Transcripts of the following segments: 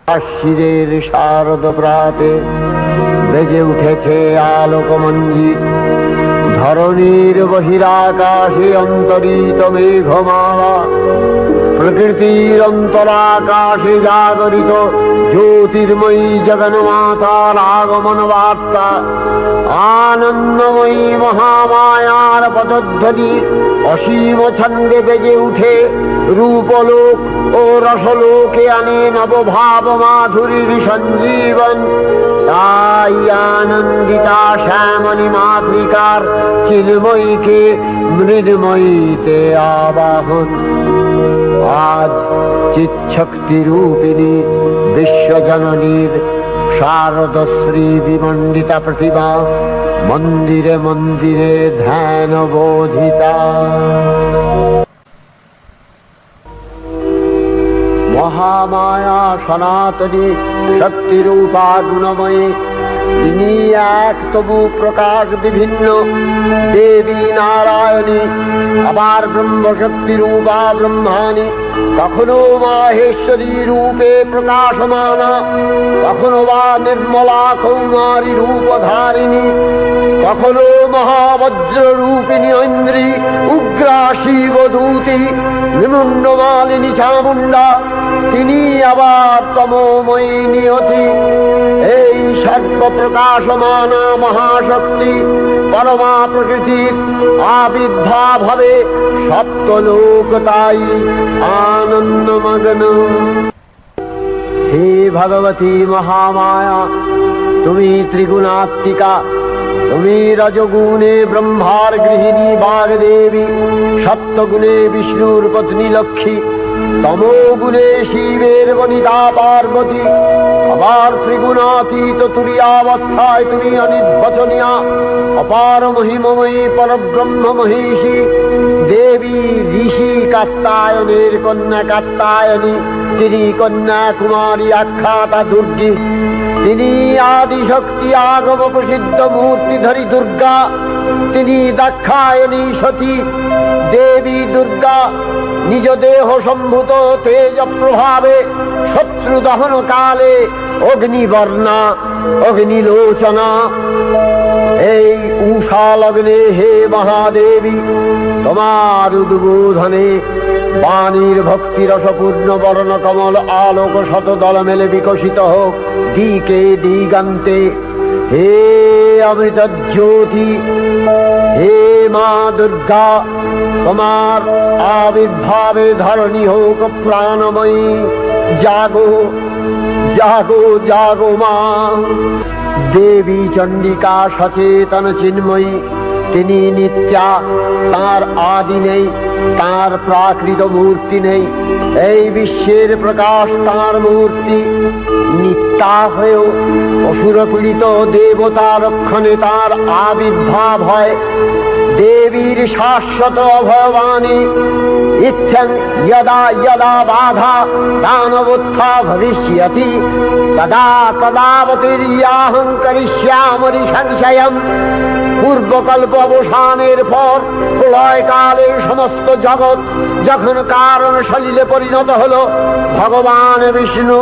আশ্বিরের শারদ প্রাতে বেজে উঠেছে আলোকমঞ্জিত, ধরণীর বহিরাকাশে অন্তরিত মেঘমালা, প্রকৃতির অন্তরাকাশে জাগরিত জ্যোতির্ময়ী জগন্মাতার আগমন বার্তা। আনন্দময়ী মহামায়ার পদধ্বনি অসীম ছন্দে বেজে উঠে রূপলোক ও রসলোকে আনে নবভাব মাধুরীর সঞ্জীবন। তাই আনন্দিতা শ্যামলী মাতৃকার চিন্ময়ীকে মৃন্ময়ীতে আবাহন। আজ চিৎশক্তি রূপিণী বিশ্বজননীর শারদশ্রী বিমণ্ডিতা প্রতিমা মন্দিরে মন্দিরে ধ্যান বোধিতা। মহামায়া সনাতনী শক্তিরূপা গুণময়ী, তিনি এক তবু প্রকাশ বিভিন্ন দেবী নারায়ণী, আবার ব্রহ্মশক্তি রূপা ব্রহ্মাণী, কখনো মাহেশ্বরী রূপে প্রকাশমানা, কখনো বা নির্মলা কৌমারী রূপধারিণী, কখনো মহাবজ্র রূপিণী ঐন্দ্রী, উগ্রা শিবদূতি, নিমুন্ডমালিনী চামুণ্ডা, তিনি আবার তমোময়ী নিয়তি। এই সর্বপ্রকাশমানা মহাশক্তি পরমা প্রকৃতির আবির্ভাব হবে সপ্তলোক তাই আনন্দমগ্ন। হে ভগবতী মহামায়া, তুমি ত্রিগুণাত্মিকা, তুমি রজগুণে ব্রহ্মার গৃহিণী বাগদেবী, সপ্তগুণে বিষ্ণুর পত্নী লক্ষ্মী, তমোগুণে শিবের বনিতা পার্বতী, আবার ত্রিগুণাতীত তুরীয়াবস্থায় তুমি অনির্বচনীয়া অপার মহিমময়ী পরব্রহ্ম মহিষী দেবী, ঋষি কাত্যায়নের কন্যা কাত্যায়নী, তিনি কন্যা কুমারী আখ্যাতা দুর্গী, তিনি আদিশক্তি আগম প্রসিদ্ধ মূর্তিধরী দুর্গা, তিনি দাক্ষায়ণী সতী দেবী দুর্গা, নিজ দেহ সম্ভূত তেজ প্রভাবে শত্রু দহন কালে অগ্নিবর্ণা অগ্নিলোচনা। এই উষা লগ্নে হে মহাদেবী, তোমার উদ্বোধনে বাণীর ভক্তি রসপূর্ণ বর্ণ কমল আলোক শতদল মেলে বিকশিত হোক দিকে দিগান্তে। হে অমৃত জ্যোতি, হে মা দুর্গা, তোমার আবির্ভাবে ধরণী হোক প্রাণময়ী। জাগো জাগো জাগো মা। দেবী চণ্ডিকা সচেতন চিন্ময়ী, তিনি নিত্যা, তার আদি নেই, তার প্রাকৃত মূর্তি নেই, এই বিশ্বের প্রকাশ তার মূর্তি। নিত্যা হয়েও অসুর পীড়িত দেবতা রক্ষণে তার আবির্ভাব হয়। দেবীর শাশ্বত ভবানী ইচ্ছং যদা যদা বাধা দানবোত্থা ভবিষ্যতি তদা তদাবতীর্যাহং করিষ্যামি সংশয়ম। পূর্বকল্প অবসানের পর প্রলয়কালে সমস্ত জগৎ যখন কারণ সলিলে পরিণত হল, ভগবান বিষ্ণু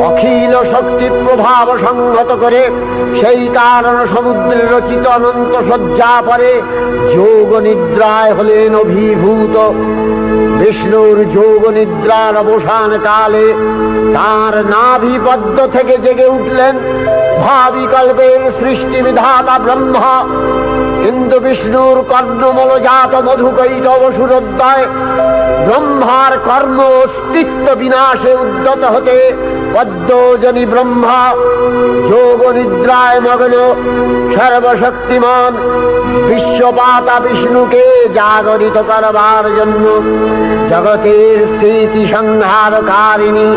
অখিল শক্তি প্রভাব সংহত করে সেই কারণ সমুদ্রে রচিত অনন্ত শয্যা পরে যোগ নিদ্রায় হলেন অভিভূত। বিষ্ণুর যোগ নিদ্রার অবসান কালে তার নাভিপদ্ম থেকে জেগে উঠলেন ভাবিকল্পের সৃষ্টি বিধাতা ব্রহ্মা। কিন্তু বিষ্ণুর কর্ণমলজাত মধুকৈটব সুরোদ্দয় ব্রহ্মার কর্ম অস্তিত্ব বিনাশে উদ্যত হতে পদ্মজনী ব্রহ্মা যোগ নিদ্রায় মগ্ন সর্বশক্তিমান বিশ্বপাতা বিষ্ণুকে জাগরিত করবার জন্য জগতের স্থিতি সংহারকারিণী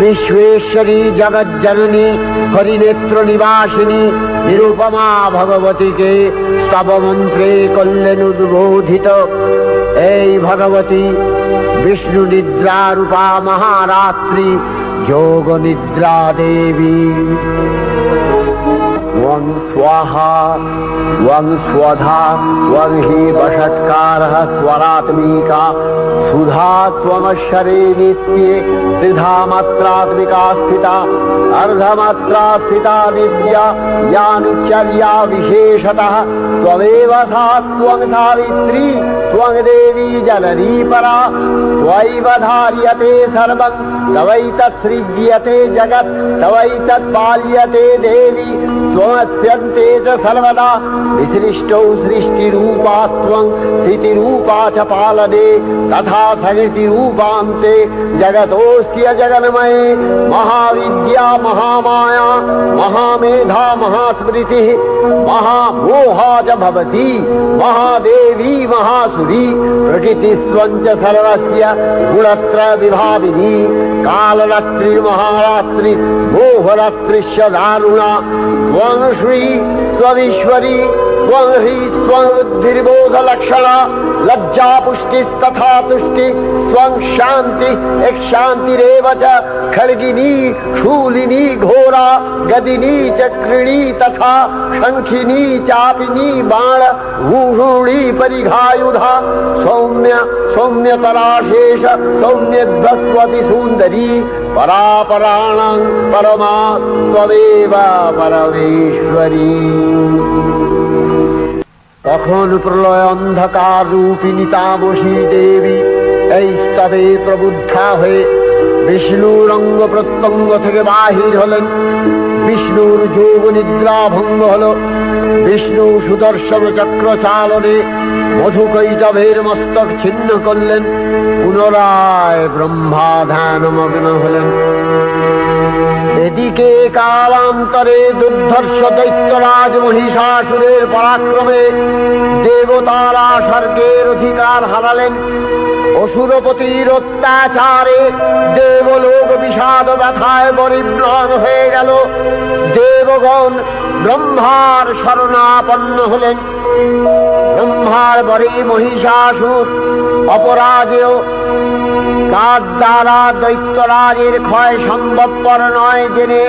বিশ্বেশ্বরী জগজ্জননী হরিনেত্র নিবাসিনী নিরুপমা ভগবতীকে স্তব মন্ত্রে করলেন উদ্বোধিত। এই ভগবতী বিষ্ণু নিদ্রা রূপা মহারাত্রি যোগ নিদ্রা দেবী। त्वं स्वाहा त्वं स्वधा त्वं हि वषट्कारः स्वरात्मिका सुधा त्वमक्षरे नित्ये त्रिधा मात्रात्मिका स्थिता अर्धमात्रा स्थिता विद्या यानुचर्या विशेषतः त्वमेव सा त्वं सावित्री त्वं देवी जननी परा त्वयैव धार्यते सर्वं तवैतत्सृज्यते जगत् तवैतत्पाल्यते देवी त्वमत्यन्ते च सर्वदा विसृष्टौ सृष्टिरूपा त्वं स्थितिरूपा च पालने तथा सकृतिरूपान्ते जगतोऽस्य जगन्मये महाविद्या महामाया महामेधा महास्मृतिः महामोहा च भवति महादेवी महासुरी प्रकृतिस्त्वं च सर्वस्य गुणत्रय विभाविनी कालरात्रि महारात्रि मोहरात्रिश्च दारुणा त्वं श्री त्वमीश्वरी त्वं ह्री त्वं बुद्धिर्बोधलक्षणा लज्जा पुष्टिस्तथा तुष्टि त्वं शान्ति एक शान्तिरेव च खड्गिनी शूलिनी घोरा गदिनी चक्रिणी तथा शंखिनी चापिनी बाण भूषुणी परिघायुधा सौम्य सौम्यतराशेष सौम्यध्वस्वति सुन्दरी परापराणां परमा त्वमेव परमेश्वरी। তখন প্রলয় অন্ধকার রূপিণী তামসী দেবী এই স্তবে প্রবুদ্ধা হয়ে বিষ্ণুর অঙ্গ প্রত্যঙ্গ থেকে বাহির হলেন। বিষ্ণুর যোগ নিদ্রা ভঙ্গ হল। বিষ্ণু সুদর্শন চক্র চালনে মধুকৈটভের মস্তক ছিন্ন করলেন। পুনরায় ব্রহ্মা ধ্যানমগ্ন হলেন। এদিকে কালান্তরে দুর্ধর্ষ দৈত্যরাজ মহিষাসুরের পরাক্রমে দেবতারা স্বর্গের অধিকার হারালেন। অসুরপতির অত্যাচারে দেবলোক বিষাদ ব্যথায় পরিম্লান হয়ে গেল। দেবগণ ব্রহ্মার শরণাপন্ন হলেন। ব্রহ্মার বরে মহিষাসুর অপরাজেয়, তার দ্বারা দৈত্যরাজের ক্ষয় সম্ভবপর নয় জেনে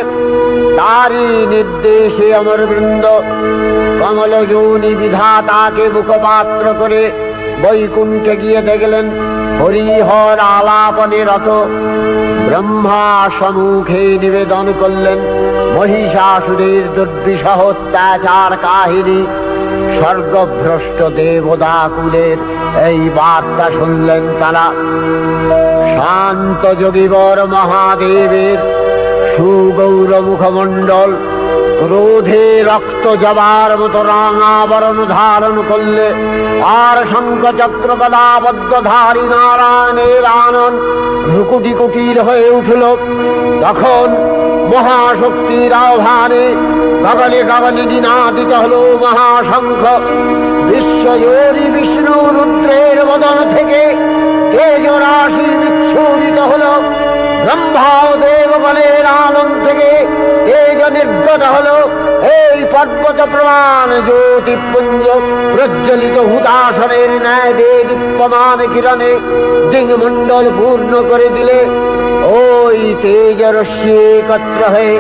তারই নির্দেশে অমরবৃন্দ কমলযোনি বিধাতাকে মুখপাত্র করে বৈকুণ্ঠে গিয়ে দেখলেন হরিহর আলাপনে রত। ব্রহ্মা সম্মুখে নিবেদন করলেন মহিষাসুরের দুর্বিষহ অত্যাচার কাহিনী। স্বর্গভ্রষ্ট দেবদাকুলের এই বার্তা শুনলেন তারা। শান্ত যোগীবর মহাদেবের সুগৌর মুখমণ্ডল ক্রোধে রক্ত জবার মতো রাঙাবরণ ধারণ করলে, আর শঙ্খ চক্র গদাবদ্ধধারী নারায়ণের আনন্দ ভ্রুকুটি কুটির হয়ে উঠল। তখন মহাশক্তির আহ্বানে গগনে গগনে নিনাদিত হল মহাশঙ্খ। বিশ্বজোরি বিষ্ণু রুদ্রের বদন থেকে তেজরাশি বিচ্ছুরিত হল। ব্রহ্মা ও দেবগণের আনন্দ থেকে তেজ নির্গত হল। এই পর্বত প্রমাণ জ্যোতিপুঞ্জ প্রজ্বলিত হুতাসনের ন্যায় দীপ্যমান কিরণে দিগমণ্ডল পূর্ণ করে দিলে ওই তেজরশ্মি একত্র হয়ে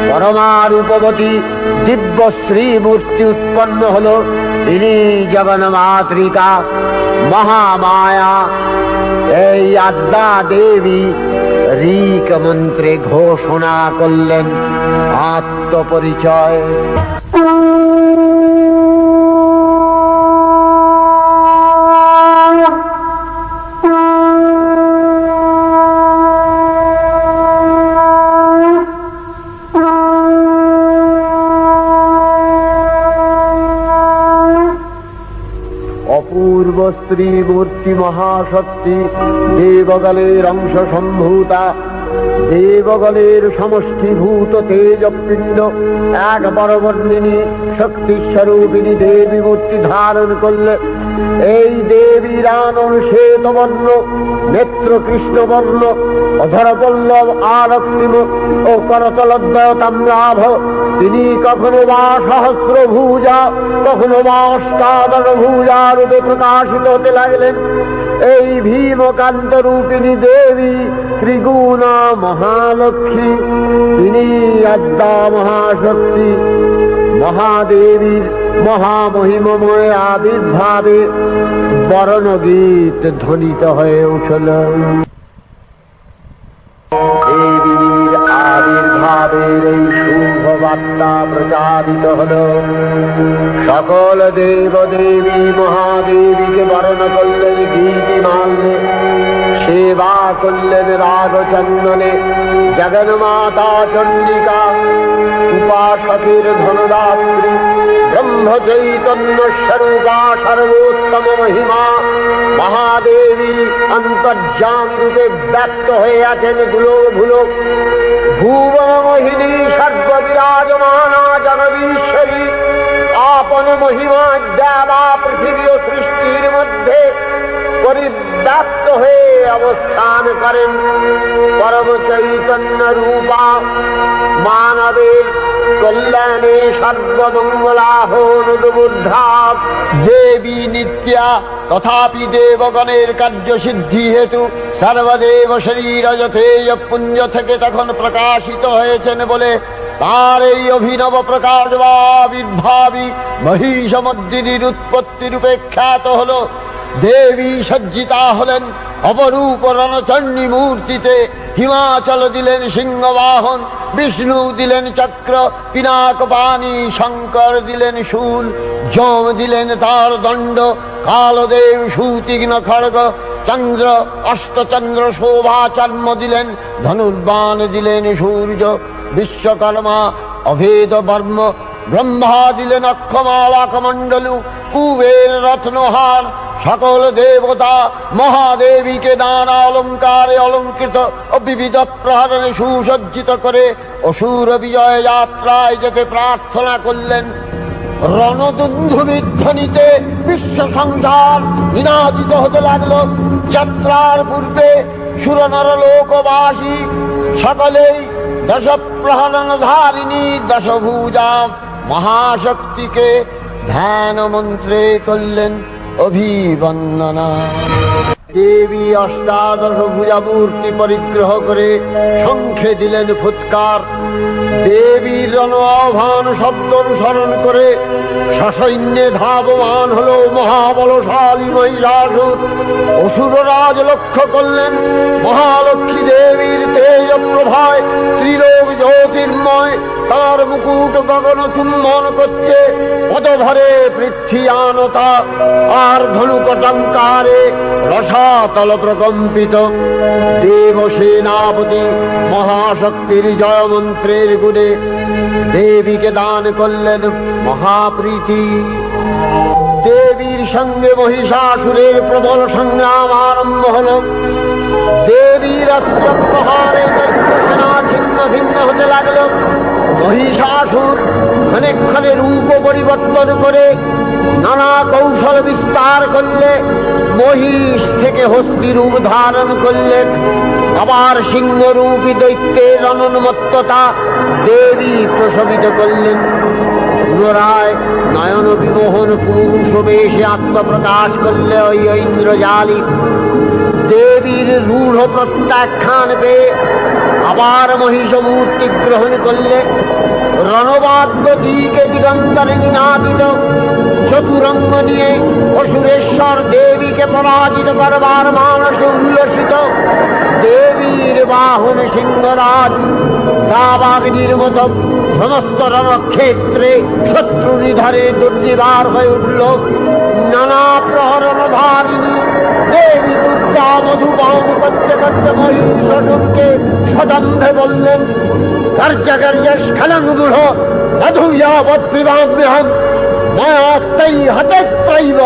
পরমারূপবতী দিব্য শ্রীমূর্তি উৎপন্ন হল। তিনি জগন্মাতৃকা মহামায়া। এই আদ্যা দেবী ঋক মন্ত্রে ঘোষণা করলেন আত্মপরিচয়। অপূর্ব স্ত্রী মূর্তি মহাশক্তি দেবগণের অংশ সম্ভূতা, দেবগণের সমষ্টিভূত তেজপিণ্ড এক বরবর্ণিনী শক্তিস্বরূপিণী দেবী মূর্তি ধারণ করলে। এই দেবীর আনন শ্বেতবর্ণ, নেত্র কৃষ্ণবর্ণ, অধরপল্লব আরক্তিম ও করতলদ্বয় তাম্রাভ। তিনি কখনো বা সহস্র ভুজা, কখনো বা অষ্টাদশ ভুজা রূপে প্রকাশিত হতে লাগলেন। এই ভীমকান্ত রূপিণী দেবী ত্রিগুণা মহালক্ষ্মী। তিনি আদ্যা মহাশক্তি মহাদেবীর মহামহিমময় আবির্ভাবে বরণগীত ধ্বনিত হয়ে উঠল। দেবীর আবির্ভাবের এই শুভ বার্তা প্রচারিত হল। সকল দেব দেবী মহাদেবীকে বরণ করলেন গীতিমাল্যে, সেবা করলেন রাগচন্দনে। জগন্মাতা চণ্ডিকা, উপাসকের ধনদাত্রী, ব্রহ্ম চৈতন্য স্বরূপা, সর্বোত্তম মহিমা মহাদেবী অন্তর্যামী রূপে ব্যক্ত হয়ে আছেন দুলোক ভুবন মোহিনী সর্ববিরাজমানা জগদীশ্বরী। আপন মহিমা দেবা পৃথিবী ও সৃষ্টির মধ্যে পরিব্যাপ্ত হয়ে অবস্থান করেন। পরম চৈতন্য রূপা মানবের কল্যাণে সর্বমঙ্গলাহনুদ্বুদ্ধা দেবী নিত্যা। তথাপি দেবগণের কার্য সিদ্ধি হেতু সর্বদেব শরীর যথেয় পুঞ্জ থেকে তখন প্রকাশিত হয়েছেন বলে তার এই অভিনব প্রকাশ বা আবির্ভাবী মহিষমর্দিনীর উৎপত্তি রূপে খ্যাত হল। দেবী সজ্জিতা হলেন অপরূপ রণচণ্ডী মূর্তিতে। হিমাচল দিলেন সিংহবাহন, বিষ্ণু দিলেন চক্র, পিনাক পানি, শঙ্কর দিলেন শূল, যম দিলেন তার দণ্ড, কালদেব সুতীক্ষ্ণ খড়গ, চন্দ্র অষ্টচন্দ্র শোভা চর্ম দিলেন, ধনুর্বাণ দিলেন সূর্য, বিশ্বকর্মা অভেদ বর্ম, ব্রহ্মা দিলেন অক্ষমালা কমণ্ডলু, কুবের রত্নহার। সকল দেবতা মহাদেবীকে নানা অলঙ্কারে অলঙ্কৃত ও বিবিধ প্রহরণে সুসজ্জিত করে অসুর বিজয় যাত্রায় যেতে প্রার্থনা করলেন। রণদুন্ধুভি ধ্বনিতে বিশ্ব সংসার নিনাদিত হতে লাগল। যাত্রার পূর্বে সুরনর লোকবাসী সকলেই দশ প্রহরণ ধারিণী দশভুজা মহাশক্তিকে ধ্যান মন্ত্রে করলেন অভিবন্দনা। দেবী অষ্টাদশ ভুজা মূর্তি পরিগ্রহ করে শঙ্খে দিলেন ফুৎকার। দেবীর রণ আহ্বান শব্দ অনুসরণ করে সসৈন্যে ধাবমান হল মহাবলশালী মহিষাসুর। অসুররাজ লক্ষ্য করলেন মহালক্ষ্মী দেবীর তেজ প্রভায় ত্রিলোক জ্যোতির্ময় তার মুকুট গগন চুম্বন করছে। পদভরে পৃথ্বীয়ানতা আর ধনুকটঙ্কারে রসাতল প্রকম্পিত। দেব সেনাপতি মহাশক্তির জয়মন্ত্রের গুণে দেবীকে দান করলেন মহাপ্রীতি। দেবীর সঙ্গে মহিষাসুরের প্রবল সংগ্রাম আরম্ভ হল। দেবীর অস্ত্রপ্রহারে সেনা ছিন্ন ভিন্ন হতে লাগল। মহিষাসুর ক্ষণে রূপ পরিবর্তন করে নানা কৌশল বিস্তার করলে মহিষ থেকে হস্তি রূপ ধারণ করলেন। আবার সিংহরূপী দৈত্যের অনুন্মত্ততা দেবী প্রশমিত করলেন। পুনরায় নয়ন বিমোহন পুরুষ বেশে আত্মপ্রকাশ করলে ওই ইন্দ্রজালী। দেবীর রূঢ় প্রত্যাখ্যান পেয়ে আবার মহিষ মূর্তি গ্রহণ করলে। রণবাদ্য দিকে দিগন্তরে নিনাদিত চতুরঙ্গ নিয়ে অসুরেশ্বর দেবীকে পরাজিত করবার মানসে উল্লসিত। দেবীর বাহন সিংহরাজ দাবাগ্নির মতো সমস্ত রণক্ষেত্রে শত্রু নিধারে দুর্নিবার হয়ে উঠল। নানা প্রহরণধারিণী দেবী দুর্গা মধুপান করতে করতে মহিষাসুরকে সদম্ভে বললেন, কার্যকার্যস্খলনমূঢ় মধুয়াবদ্বিবাম্যহং মায়াত্তৈ হতত্রৈব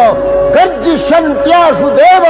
গর্জিষ্যন্ত্যাসু দেব।